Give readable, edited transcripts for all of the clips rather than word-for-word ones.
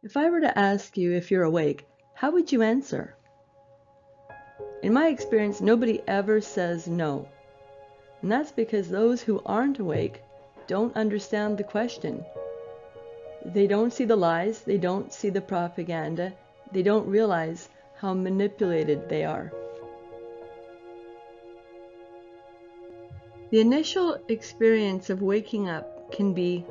If I were to ask you if you're awake, how would you answer? In my experience, nobody ever says no. And that's because those who aren't awake don't understand the question. They don't see the lies, they don't see the propaganda, they don't realize how manipulated they are. The initial experience of waking up can be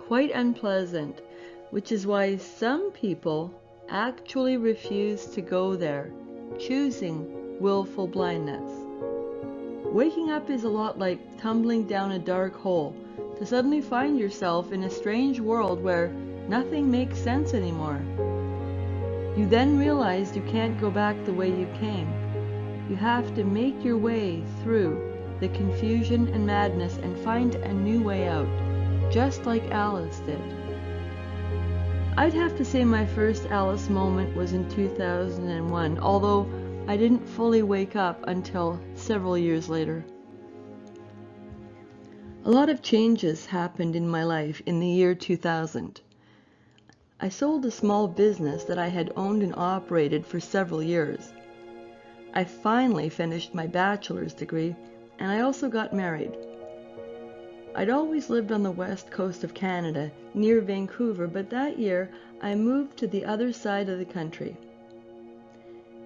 quite unpleasant, which is why some people actually refuse to go there, choosing willful blindness. Waking up is a lot like tumbling down a dark hole to suddenly find yourself in a strange world where nothing makes sense anymore. You then realize you can't go back the way you came. You have to make your way through the confusion and madness and find a new way out, just like Alice did. I'd have to say my first Alice moment was in 2001, although I didn't fully wake up until several years later. A lot of changes happened in my life in the year 2000. I sold a small business that I had owned and operated for several years. I finally finished my bachelor's degree, and I also got married. I'd always lived on the west coast of Canada, near Vancouver, but that year I moved to the other side of the country.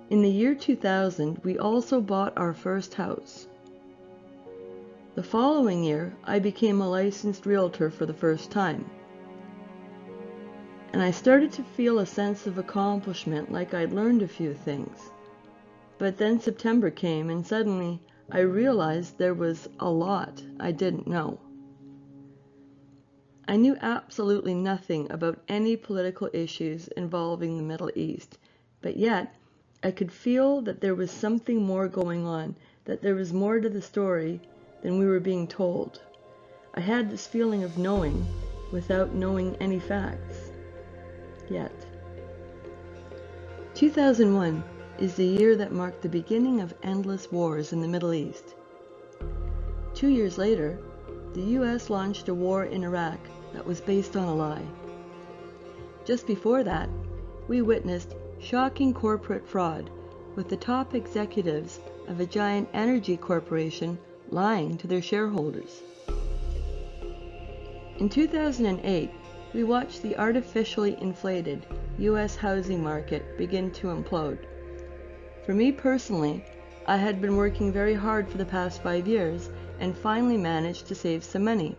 In the year 2000, we also bought our first house. The following year, I became a licensed realtor for the first time. And I started to feel a sense of accomplishment, like I'd learned a few things. But then September came, and suddenly I realized there was a lot I didn't know. I knew absolutely nothing about any political issues involving the Middle East, but yet I could feel that there was something more going on, that there was more to the story than we were being told. I had this feeling of knowing without knowing any facts. Yet. 2001 is the year that marked the beginning of endless wars in the Middle East. 2 years later, the US launched a war in Iraq that was based on a lie. Just before that, we witnessed shocking corporate fraud, with the top executives of a giant energy corporation lying to their shareholders. In 2008, we watched the artificially inflated US housing market begin to implode. For me personally, I had been working very hard for the past 5 years and finally managed to save some money.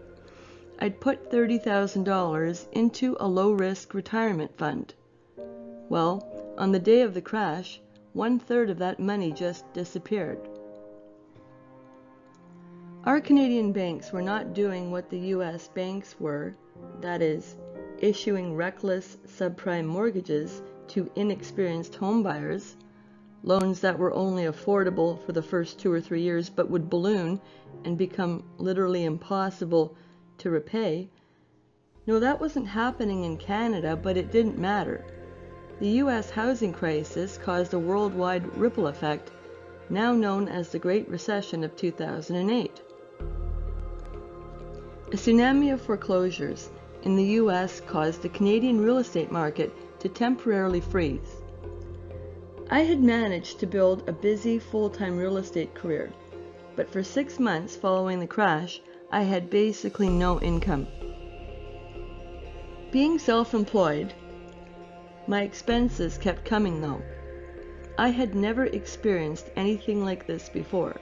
I'd put $30,000 into a low-risk retirement fund. Well, on the day of the crash, 1/3 of that money just disappeared. Our Canadian banks were not doing what the US banks were, that is, issuing reckless subprime mortgages to inexperienced homebuyers, loans that were only affordable for the first 2 or 3 years but would balloon and become literally impossible to repay. No, that wasn't happening in Canada, but it didn't matter. The US housing crisis caused a worldwide ripple effect, now known as the Great Recession of 2008. A tsunami of foreclosures in the US caused the Canadian real estate market to temporarily freeze. I had managed to build a busy full-time real estate career, but for 6 months following the crash, I had basically no income. Being self-employed, my expenses kept coming though. I had never experienced anything like this before.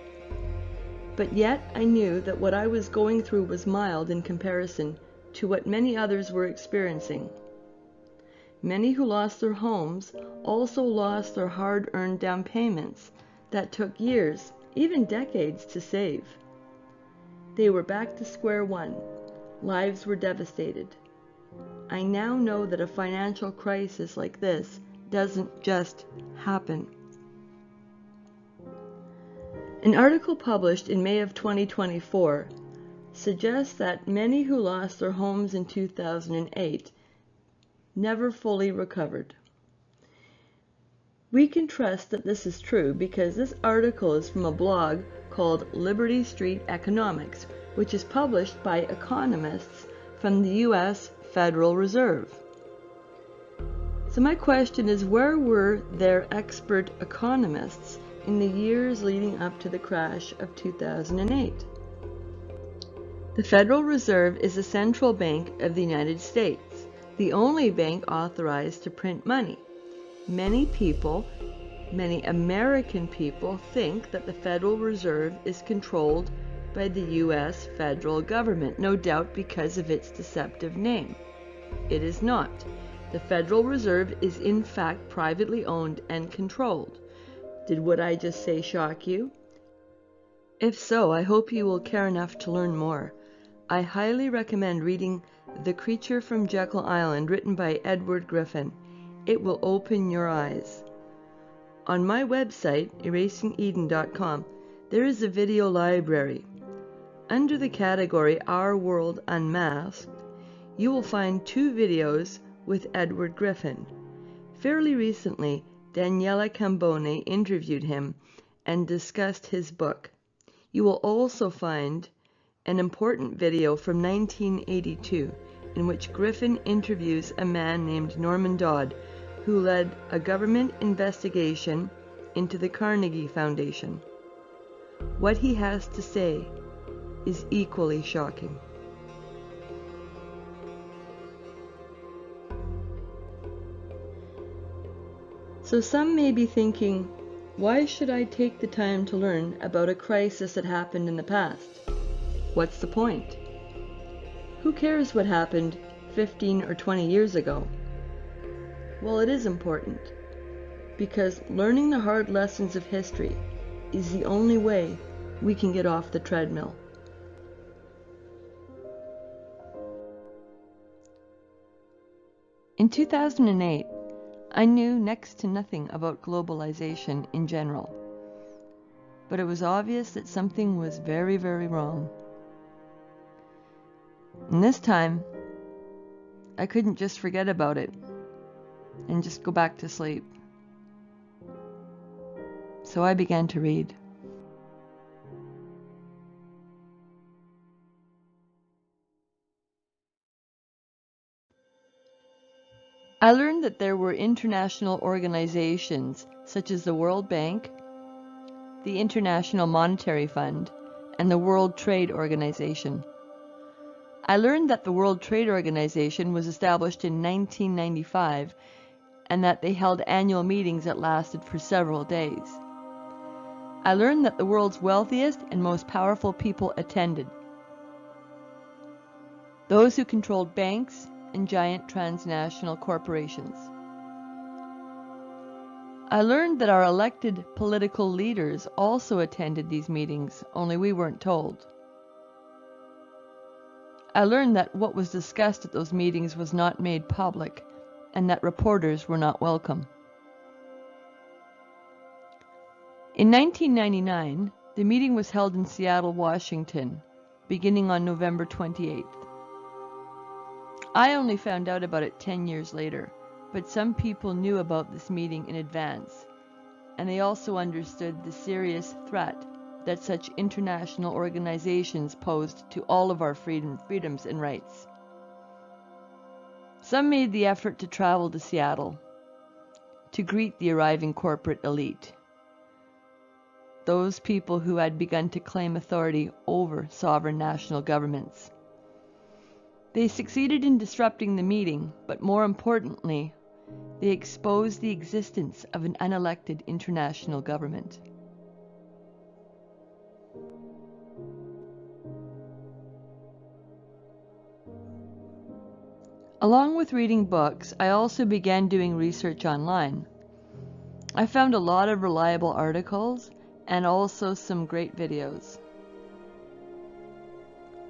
But yet I knew that what I was going through was mild in comparison to what many others were experiencing. Many who lost their homes also lost their hard-earned down payments that took years, even decades, to save. They were back to square one. Lives were devastated. I now know that a financial crisis like this doesn't just happen. An article published in May of 2024 suggests that many who lost their homes in 2008 never fully recovered. We can trust that this is true because this article is from a blog called Liberty Street Economics, which is published by economists from the US Federal Reserve. So my question is, where were their expert economists in the years leading up to the crash of 2008? The Federal Reserve is the central bank of the United States, the only bank authorized to print money. Many American people think that the Federal Reserve is controlled by the U.S. federal government, no doubt because of its deceptive name. It is not. The Federal Reserve is in fact privately owned and controlled. Did what I just say shock you? If so, I hope you will care enough to learn more. I highly recommend reading The Creature from Jekyll Island, written by Edward Griffin. It will open your eyes. On my website, erasingeden.com, there is a video library. Under the category Our World Unmasked, you will find 2 videos with Edward Griffin. Fairly recently, Daniela Cambone interviewed him and discussed his book. You will also find an important video from 1982 in which Griffin interviews a man named Norman Dodd, who led a government investigation into the Carnegie Foundation. What he has to say is equally shocking. So some may be thinking, why should I take the time to learn about a crisis that happened in the past? What's the point? Who cares what happened 15 or 20 years ago? Well, it is important, because learning the hard lessons of history is the only way we can get off the treadmill. In 2008, I knew next to nothing about globalization in general, but it was obvious that something was very, very wrong. And this time, I couldn't just forget about it and just go back to sleep. So I began to read. I learned that there were international organizations such as the World Bank, the International Monetary Fund, and the World Trade Organization. I learned that the World Trade Organization was established in 1995 and that they held annual meetings that lasted for several days. I learned that the world's wealthiest and most powerful people attended. Those who controlled banks and giant transnational corporations. I learned that our elected political leaders also attended these meetings, only we weren't told. I learned that what was discussed at those meetings was not made public, and that reporters were not welcome. In 1999, the meeting was held in Seattle, Washington, beginning on November 28th. I only found out about it 10 years later, but some people knew about this meeting in advance, and they also understood the serious threat that such international organizations posed to all of our freedoms and rights. Some made the effort to travel to Seattle to greet the arriving corporate elite, those people who had begun to claim authority over sovereign national governments. They succeeded in disrupting the meeting, but more importantly, they exposed the existence of an unelected international government. Along with reading books, I also began doing research online. I found a lot of reliable articles and also some great videos.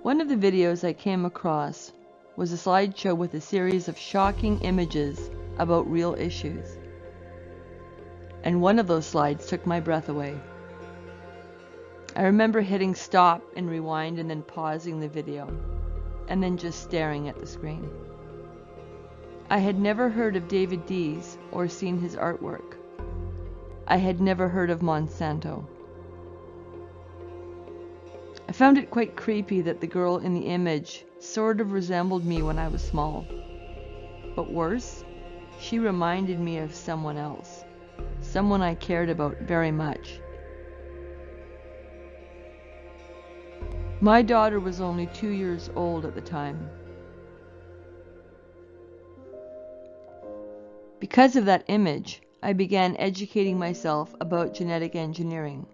One of the videos I came across was a slideshow with a series of shocking images about real issues. And one of those slides took my breath away. I remember hitting stop and rewind and then pausing the video, and then just staring at the screen. I had never heard of David Dees or seen his artwork. I had never heard of Monsanto. I found it quite creepy that the girl in the image sort of resembled me when I was small. But worse, she reminded me of someone else, someone I cared about very much. My daughter was only 2 years old at the time. Because of that image, I began educating myself about genetic engineering,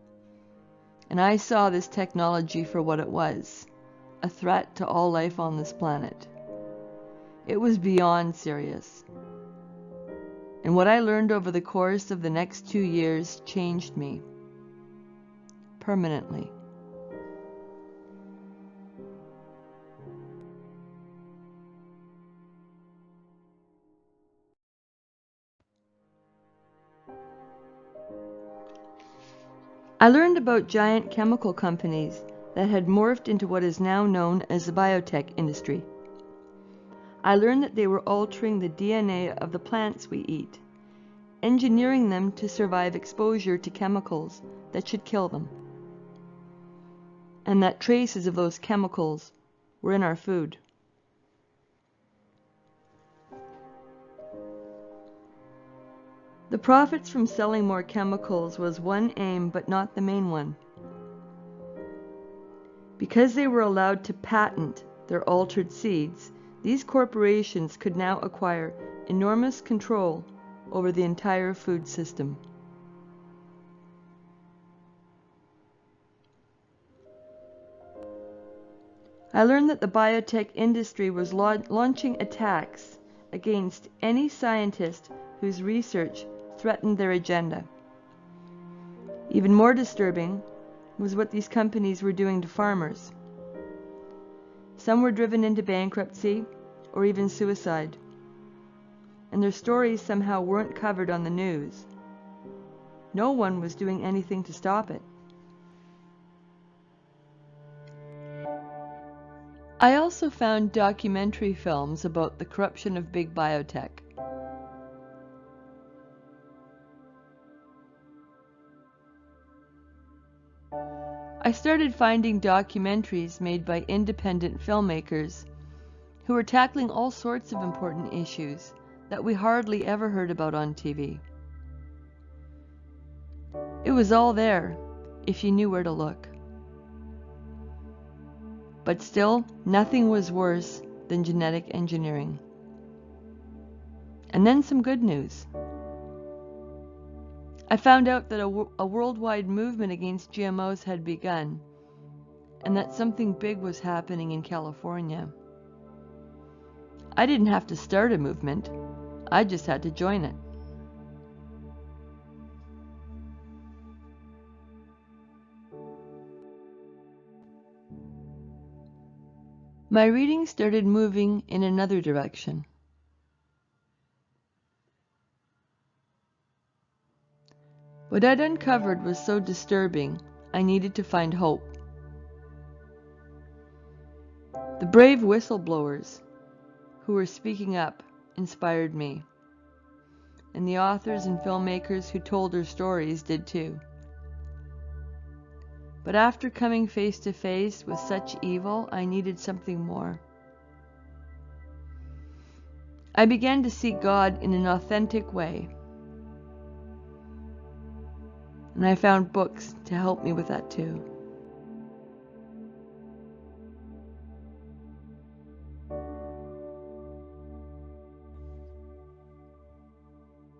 and I saw this technology for what it was, a threat to all life on this planet. It was beyond serious. And what I learned over the course of the next 2 years changed me permanently. I learned about giant chemical companies that had morphed into what is now known as the biotech industry. I learned that they were altering the DNA of the plants we eat, engineering them to survive exposure to chemicals that should kill them, and that traces of those chemicals were in our food. The profits from selling more chemicals was one aim, but not the main one. Because they were allowed to patent their altered seeds, these corporations could now acquire enormous control over the entire food system. I learned that the biotech industry was launching attacks against any scientist whose research threatened their agenda. Even more disturbing was what these companies were doing to farmers. Some were driven into bankruptcy or even suicide, and their stories somehow weren't covered on the news. No one was doing anything to stop it. I also found documentary films about the corruption of big biotech. I started finding documentaries made by independent filmmakers who were tackling all sorts of important issues that we hardly ever heard about on TV. It was all there, if you knew where to look. But still, nothing was worse than genetic engineering. And then some good news. I found out that a worldwide movement against GMOs had begun, and that something big was happening in California. I didn't have to start a movement, I just had to join it. My reading started moving in another direction. What I'd uncovered was so disturbing, I needed to find hope. The brave whistleblowers who were speaking up inspired me, and the authors and filmmakers who told their stories did too. But after coming face to face with such evil, I needed something more. I began to seek God in an authentic way, and I found books to help me with that too.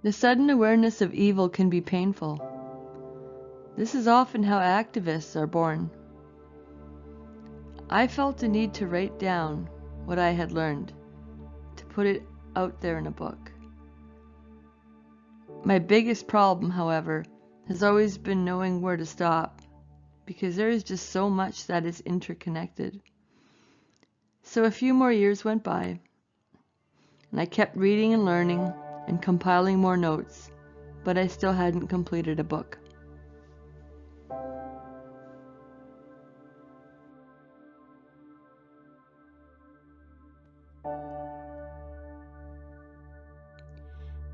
The sudden awareness of evil can be painful. This is often how activists are born. I felt a need to write down what I had learned, to put it out there in a book. My biggest problem, however, has always been knowing where to stop, because there is just so much that is interconnected. So a few more years went by, and I kept reading and learning and compiling more notes, but I still hadn't completed a book.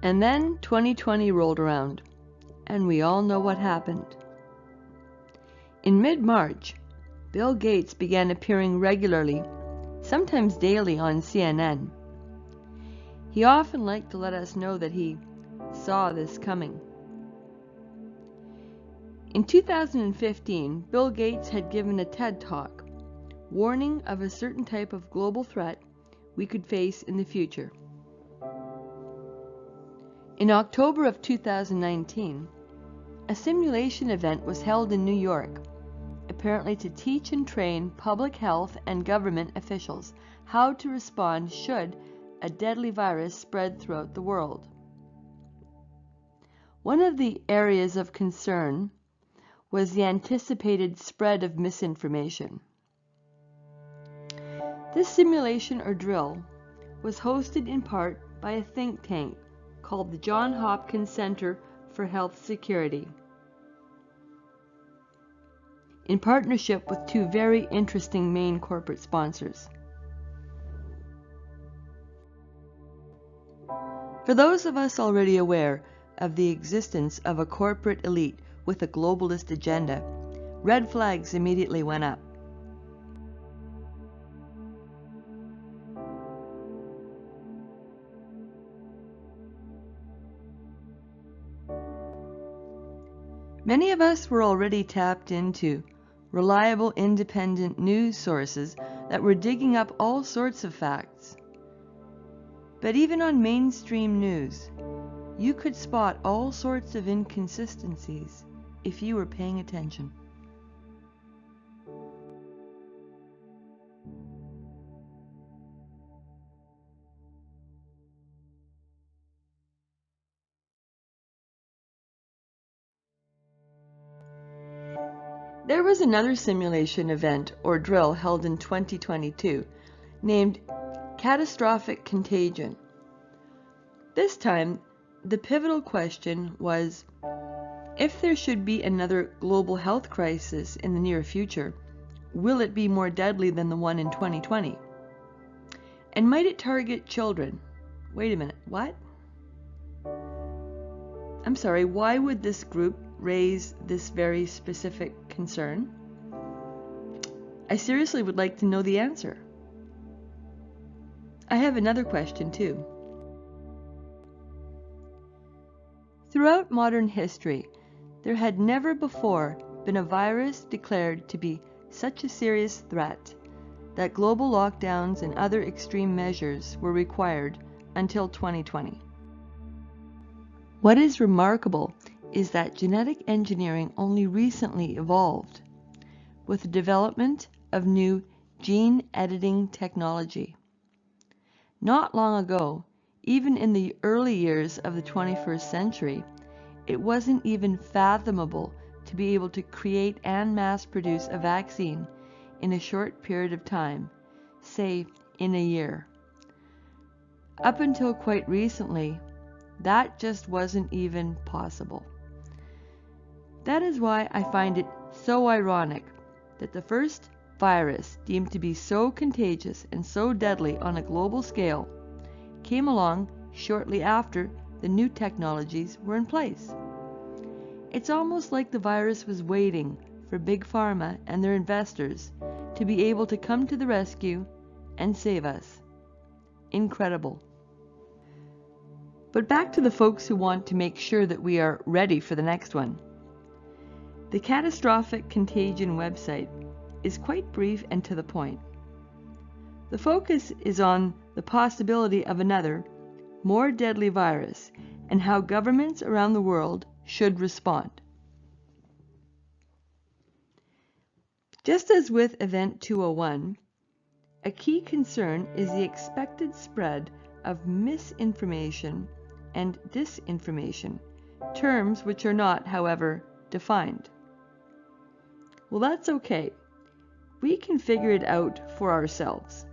And then 2020 rolled around, and we all know what happened. In mid-March, Bill Gates began appearing regularly, sometimes daily, on CNN. He often liked to let us know that he saw this coming. In 2015, Bill Gates had given a TED Talk, warning of a certain type of global threat we could face in the future. In October of 2019, a simulation event was held in New York, apparently to teach and train public health and government officials how to respond should a deadly virus spread throughout the world. One of the areas of concern was the anticipated spread of misinformation. This simulation or drill was hosted in part by a think tank called the Johns Hopkins Center for Health Security, in partnership with two very interesting main corporate sponsors. For those of us already aware of the existence of a corporate elite with a globalist agenda, red flags immediately went up. Many of us were already tapped into reliable independent news sources that were digging up all sorts of facts. But even on mainstream news, you could spot all sorts of inconsistencies if you were paying attention. There was another simulation event or drill held in 2022 named Catastrophic Contagion. This time, the pivotal question was, if there should be another global health crisis in the near future, will it be more deadly than the one in 2020? And might it target children? Wait a minute, what? I'm sorry, why would this group raise this very specific concern? I seriously would like to know the answer. I have another question too. Throughout modern history, there had never before been a virus declared to be such a serious threat that global lockdowns and other extreme measures were required until 2020. What is remarkable is that genetic engineering only recently evolved with the development of new gene editing technology. Not long ago, even in the early years of the 21st century, it wasn't even fathomable to be able to create and mass produce a vaccine in a short period of time, say in a year. Up until quite recently, that just wasn't even possible. That is why I find it so ironic that the first virus deemed to be so contagious and so deadly on a global scale came along shortly after the new technologies were in place. It's almost like the virus was waiting for Big Pharma and their investors to be able to come to the rescue and save us. Incredible. But back to the folks who want to make sure that we are ready for the next one. The Catastrophic Contagion website is quite brief and to the point. The focus is on the possibility of another, more deadly virus and how governments around the world should respond. Just as with Event 201, a key concern is the expected spread of misinformation and disinformation, terms which are not, however, defined. Well, that's okay. We can figure it out for ourselves.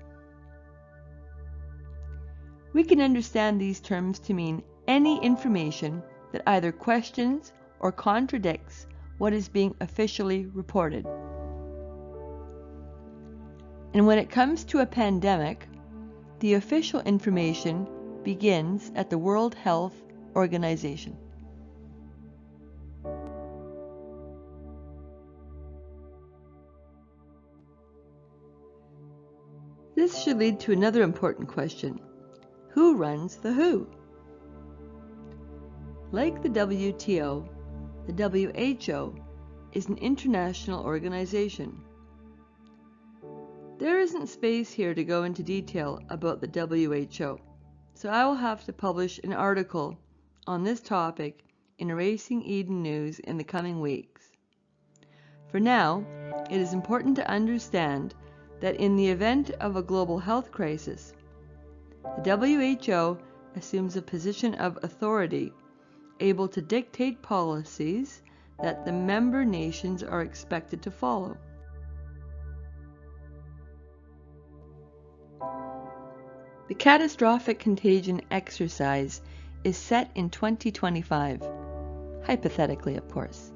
We can understand these terms to mean any information that either questions or contradicts what is being officially reported. And when it comes to a pandemic, the official information begins at the World Health Organization. This should lead to another important question. who runs the WHO. Like the WTO, the WHO is an international organization. There isn't space here to go into detail about the WHO, so I will have to publish an article on this topic in Erasing Eden News in the coming weeks. For now, it is important to understand that in the event of a global health crisis, the WHO assumes a position of authority, able to dictate policies that the member nations are expected to follow. The catastrophic contagion exercise is set in 2025, hypothetically, of course.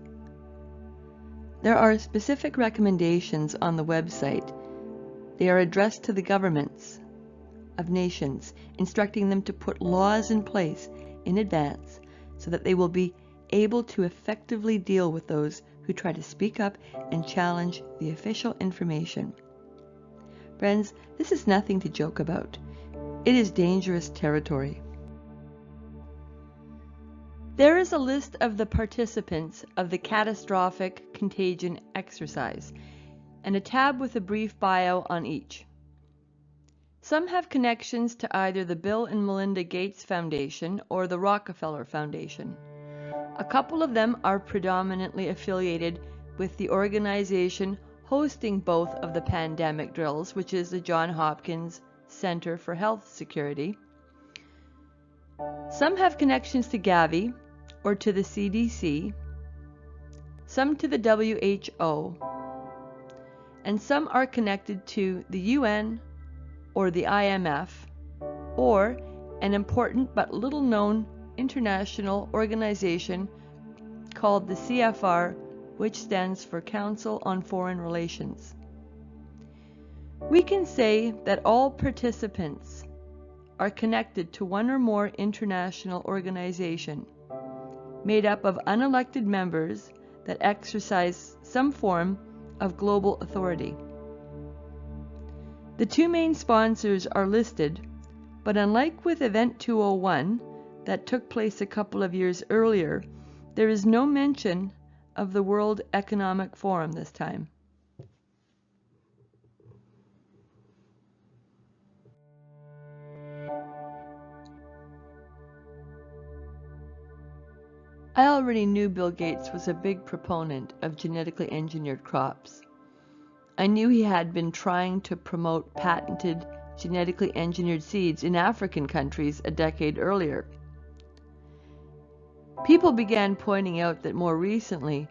There are specific recommendations on the website. They are addressed to the governments of nations, instructing them to put laws in place in advance so that they will be able to effectively deal with those who try to speak up and challenge the official information. Friends, this is nothing to joke about. It is dangerous territory. There is a list of the participants of the catastrophic contagion exercise and a tab with a brief bio on each. Some have connections to either the Bill and Melinda Gates Foundation or the Rockefeller Foundation. A couple of them are predominantly affiliated with the organization hosting both of the pandemic drills, which is the Johns Hopkins Center for Health Security. Some have connections to Gavi or to the CDC, some to the WHO, and some are connected to the UN or the IMF, or an important but little known international organization called the CFR, which stands for Council on Foreign Relations. We can say that all participants are connected to one or more international organization made up of unelected members that exercise some form of global authority. The two main sponsors are listed, but unlike with Event 201 that took place a couple of years earlier, there is no mention of the World Economic Forum this time. I already knew Bill Gates was a big proponent of genetically engineered crops. I knew he had been trying to promote patented genetically engineered seeds in African countries a decade earlier. People began pointing out that more recently,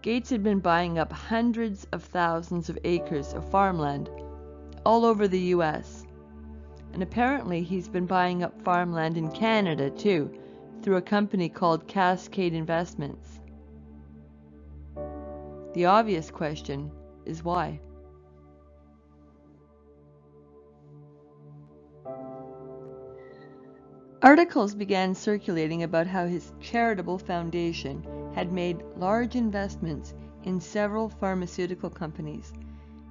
Gates had been buying up hundreds of thousands of acres of farmland all over the US. And apparently he's been buying up farmland in Canada too, through a company called Cascade Investments. The obvious question is why? Articles began circulating about how his charitable foundation had made large investments in several pharmaceutical companies,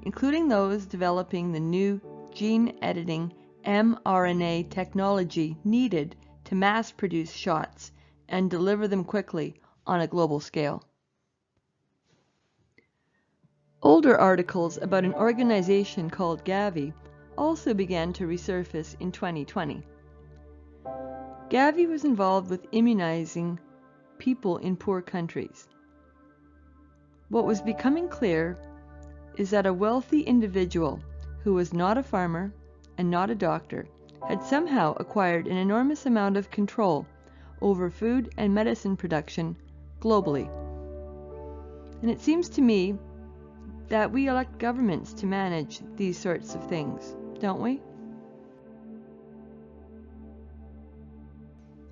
including those developing the new gene-editing mRNA technology needed to mass-produce shots and deliver them quickly on a global scale. Older articles about an organization called Gavi also began to resurface in 2020. Gavi was involved with immunizing people in poor countries. What was becoming clear is that a wealthy individual who was not a farmer and not a doctor had somehow acquired an enormous amount of control over food and medicine production globally. And it seems to me that we elect governments to manage these sorts of things, don't we?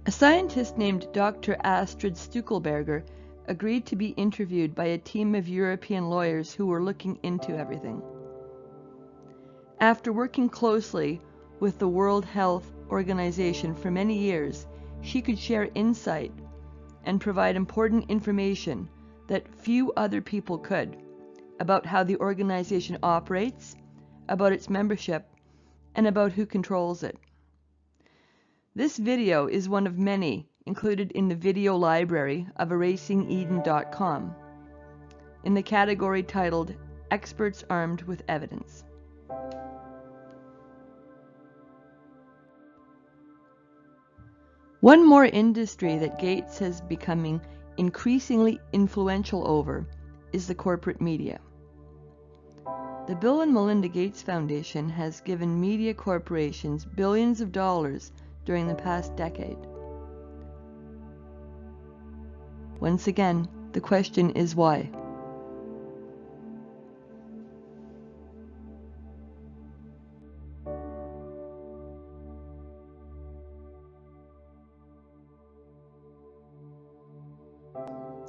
A scientist named Dr. Astrid Stuckelberger agreed to be interviewed by a team of European lawyers who were looking into everything. After working closely with the World Health Organization for many years, she could share insight and provide important information that few other people could about how the organization operates, about its membership, and about who controls it. This video is one of many included in the video library of erasingeden.com in the category titled Experts Armed with Evidence. One more industry that Gates has becoming increasingly influential over is the corporate media. The Bill and Melinda Gates Foundation has given media corporations billions of dollars during the past decade. Once again, the question is why?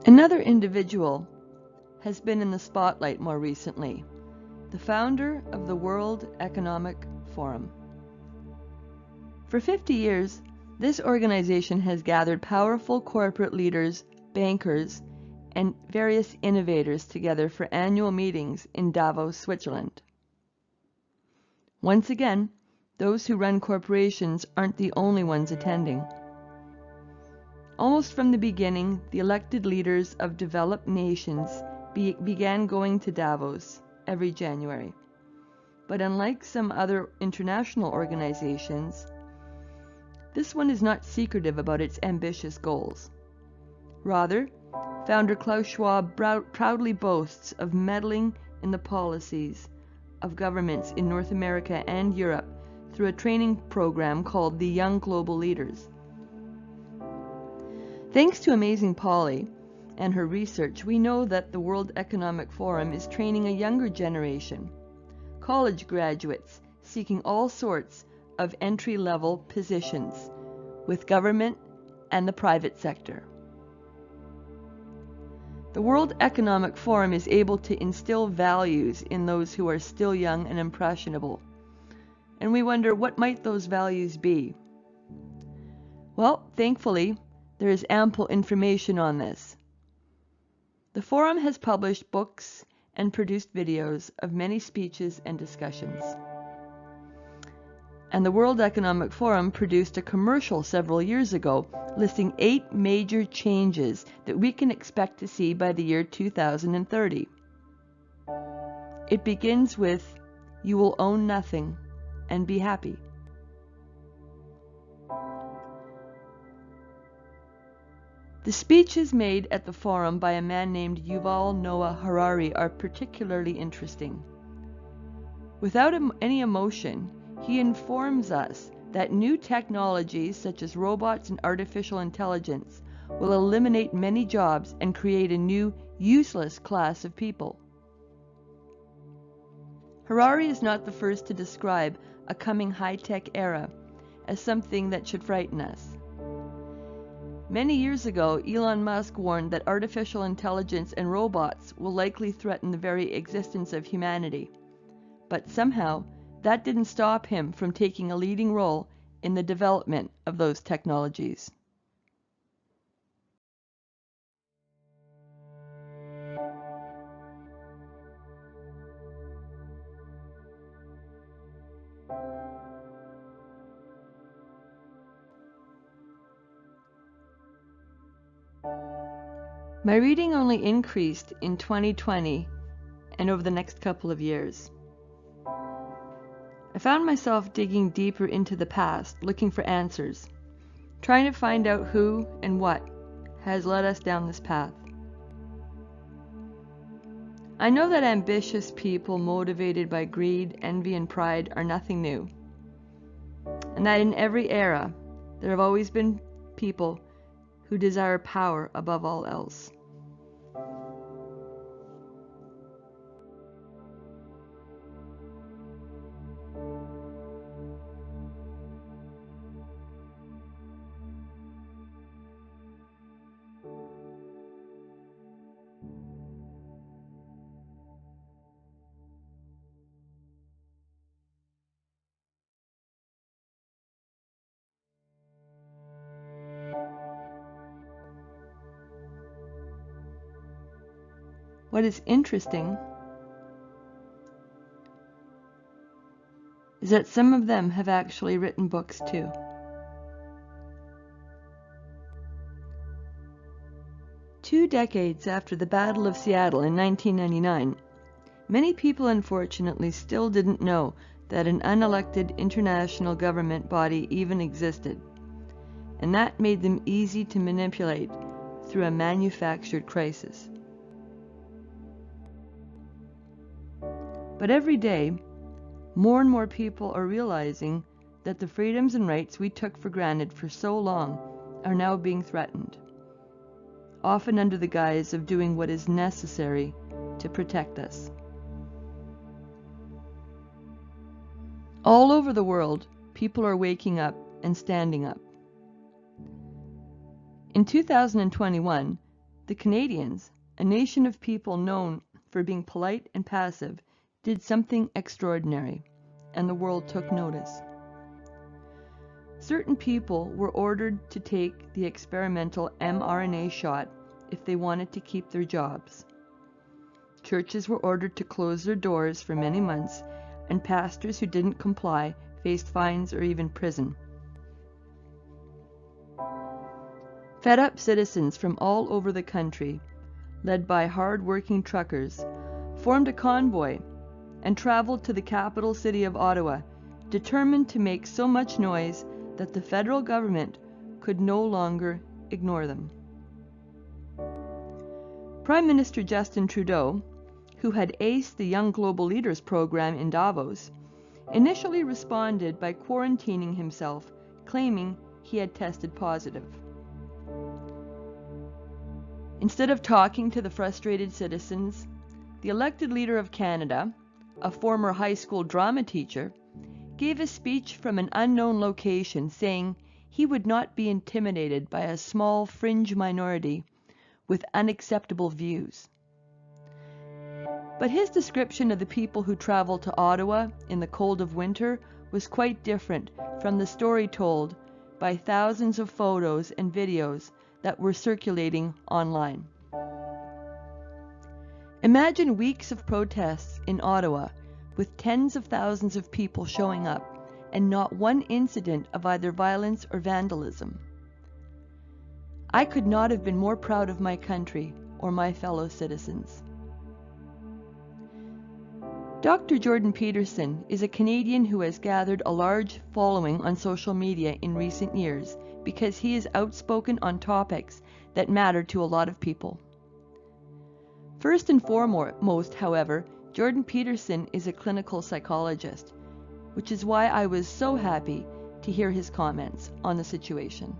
Another individual has been in the spotlight more recently, the founder of the World Economic Forum. For 50 years, this organization has gathered powerful corporate leaders, bankers, and various innovators together for annual meetings in Davos, Switzerland. Once again, those who run corporations aren't the only ones attending. Almost from the beginning, the elected leaders of developed nations began going to Davos every January. But unlike some other international organizations, this one is not secretive about its ambitious goals. Rather, founder Klaus Schwab proudly boasts of meddling in the policies of governments in North America and Europe through a training program called the Young Global Leaders. Thanks to Amazing Polly and her research, we know that the World Economic Forum is training a younger generation, college graduates seeking all sorts of entry-level positions with government and the private sector. The World Economic Forum is able to instill values in those who are still young and impressionable. And we wonder, what might those values be? Well, thankfully, there is ample information on this. The forum has published books and produced videos of many speeches and discussions. And the World Economic Forum produced a commercial several years ago listing 8 major changes that we can expect to see by the year 2030. It begins with, "You will own nothing and be happy." The speeches made at the forum by a man named Yuval Noah Harari are particularly interesting. Without any emotion, he informs us that new technologies such as robots and artificial intelligence will eliminate many jobs and create a new, useless class of people. Harari is not the first to describe a coming high-tech era as something that should frighten us. Many years ago, Elon Musk warned that artificial intelligence and robots will likely threaten the very existence of humanity. But somehow, that didn't stop him from taking a leading role in the development of those technologies. My reading only increased in 2020 and over the next couple of years. I found myself digging deeper into the past, looking for answers, trying to find out who and what has led us down this path. I know that ambitious people motivated by greed, envy, and pride are nothing new, and that in every era there have always been people who desire power above all else. What is interesting is that some of them have actually written books too. 2 decades after the Battle of Seattle in 1999, many people unfortunately still didn't know that an unelected international government body even existed, and that made them easy to manipulate through a manufactured crisis. But every day, more and more people are realizing that the freedoms and rights we took for granted for so long are now being threatened, often under the guise of doing what is necessary to protect us. All over the world, people are waking up and standing up. In 2021, the Canadians, a nation of people known for being polite and passive, did something extraordinary, and the world took notice. Certain people were ordered to take the experimental mRNA shot if they wanted to keep their jobs. Churches were ordered to close their doors for many months, and pastors who didn't comply faced fines or even prison. Fed-up citizens from all over the country, led by hard-working truckers, formed a convoy and traveled to the capital city of Ottawa, determined to make so much noise that the federal government could no longer ignore them. Prime Minister Justin Trudeau, who had aced the Young Global Leaders program in Davos, initially responded by quarantining himself, claiming he had tested positive. Instead of talking to the frustrated citizens, the elected leader of Canada, a former high school drama teacher, gave a speech from an unknown location saying he would not be intimidated by a small fringe minority with unacceptable views. But his description of the people who traveled to Ottawa in the cold of winter was quite different from the story told by thousands of photos and videos that were circulating online. Imagine weeks of protests in Ottawa with tens of thousands of people showing up and not one incident of either violence or vandalism. I could not have been more proud of my country or my fellow citizens. Dr. Jordan Peterson is a Canadian who has gathered a large following on social media in recent years because he is outspoken on topics that matter to a lot of people. First and foremost, however, Jordan Peterson is a clinical psychologist, which is why I was so happy to hear his comments on the situation.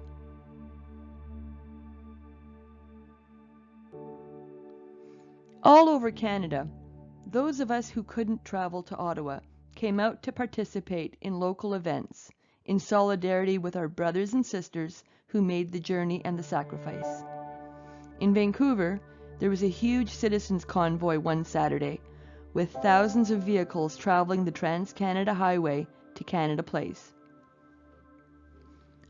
All over Canada, those of us who couldn't travel to Ottawa came out to participate in local events in solidarity with our brothers and sisters who made the journey and the sacrifice. In Vancouver, there was a huge citizens' convoy one Saturday, with thousands of vehicles traveling the Trans-Canada Highway to Canada Place.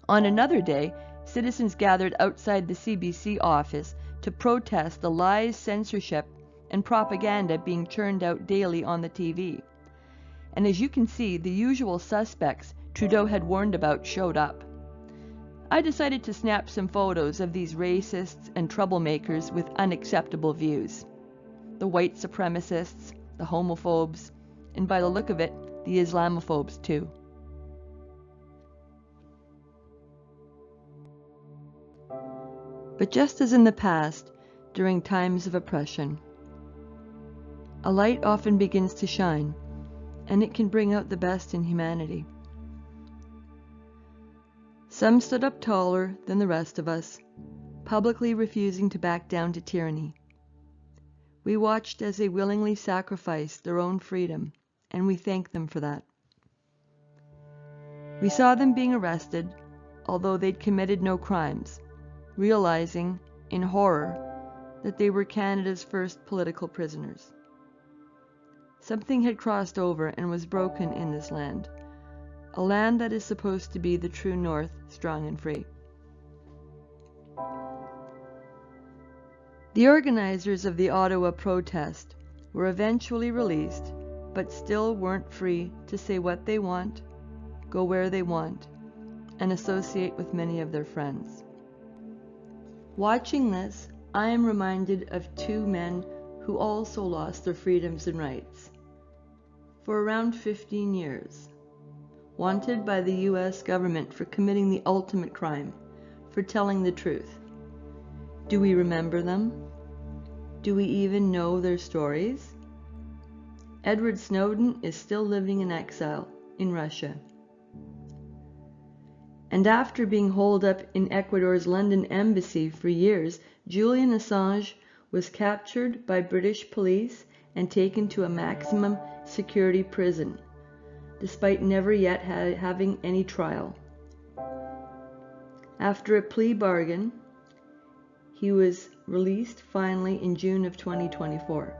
On another day, citizens gathered outside the CBC office to protest the lies, censorship, and propaganda being churned out daily on the TV. And as you can see, the usual suspects Trudeau had warned about showed up. I decided to snap some photos of these racists and troublemakers with unacceptable views. The white supremacists, the homophobes, and by the look of it, the Islamophobes too. But just as in the past, during times of oppression, a light often begins to shine, and it can bring out the best in humanity. Some stood up taller than the rest of us, publicly refusing to back down to tyranny. We watched as they willingly sacrificed their own freedom, and we thanked them for that. We saw them being arrested, although they'd committed no crimes, realizing, in horror, that they were Canada's first political prisoners. Something had crossed over and was broken in this land, a land that is supposed to be the true North, strong and free. The organizers of the Ottawa protest were eventually released, but still weren't free to say what they want, go where they want, and associate with many of their friends. Watching this, I am reminded of two men who also lost their freedoms and rights for around 15 years, wanted by the US government for committing the ultimate crime, for telling the truth. Do we remember them? Do we even know their stories? Edward Snowden is still living in exile in Russia. And after being holed up in Ecuador's London embassy for years, Julian Assange was captured by British police and taken to a maximum security prison, despite never yet having any trial. After a plea bargain, he was released finally in June of 2024.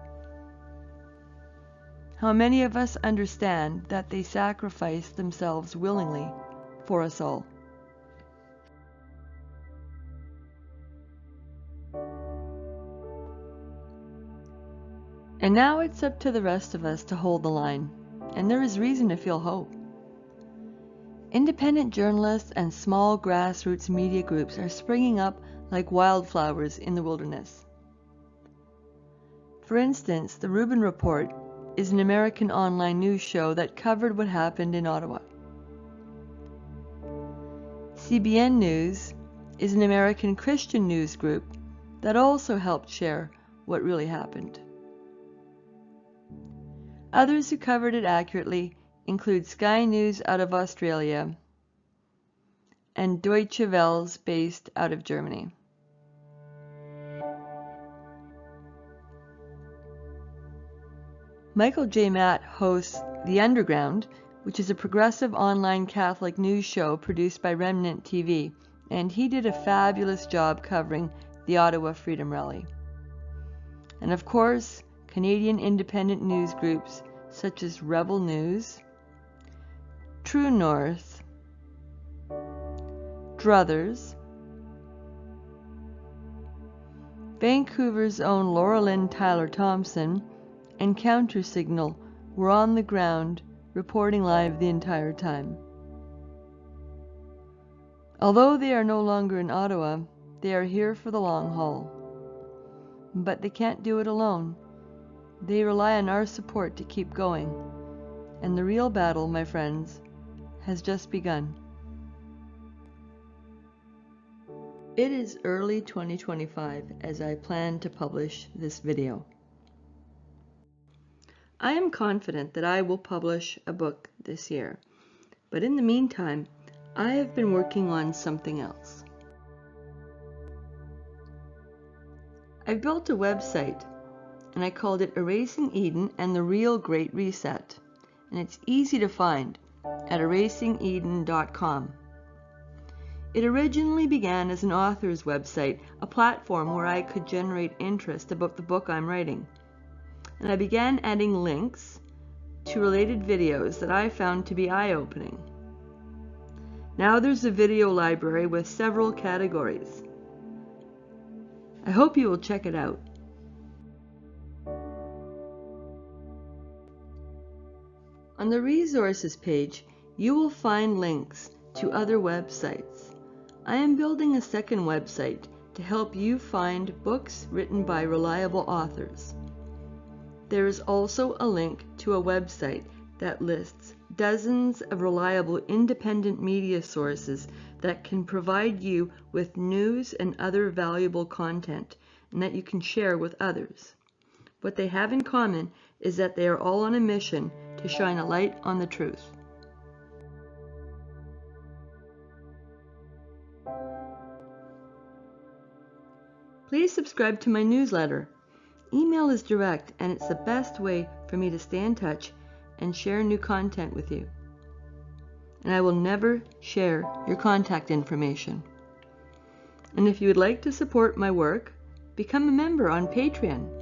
How many of us understand that they sacrificed themselves willingly for us all? And now it's up to the rest of us to hold the line, and there is reason to feel hope. Independent journalists and small grassroots media groups are springing up like wildflowers in the wilderness. For instance, the Rubin Report is an American online news show that covered what happened in Ottawa. CBN News is an American Christian news group that also helped share what really happened. Others who covered it accurately include Sky News out of Australia and Deutsche Welle based out of Germany. Michael J. Matt hosts The Underground, which is a progressive online Catholic news show produced by Remnant TV, and he did a fabulous job covering the Ottawa Freedom Rally. And of course, Canadian independent news groups such as Rebel News, True North, Druthers, Vancouver's own Laura Lynn Tyler Thompson, and Countersignal were on the ground reporting live the entire time. Although they are no longer in Ottawa, they are here for the long haul. But they can't do it alone. They rely on our support to keep going. And the real battle, my friends, has just begun. It is early 2025 as I plan to publish this video. I am confident that I will publish a book this year, but in the meantime, I have been working on something else. I've built a website, and I called it Erasing Eden and the Real Great Reset, and it's easy to find at erasingeden.com. It originally began as an author's website, a platform where I could generate interest about the book I'm writing. And I began adding links to related videos that I found to be eye-opening. Now there's a video library with several categories. I hope you will check it out. On the resources page, you will find links to other websites. I am building a second website to help you find books written by reliable authors. There is also a link to a website that lists dozens of reliable independent media sources that can provide you with news and other valuable content and that you can share with others. What they have in common is that they are all on a mission to shine a light on the truth. Please subscribe to my newsletter. Email is direct, and it's the best way for me to stay in touch and share new content with you. And I will never share your contact information. And if you would like to support my work, become a member on Patreon.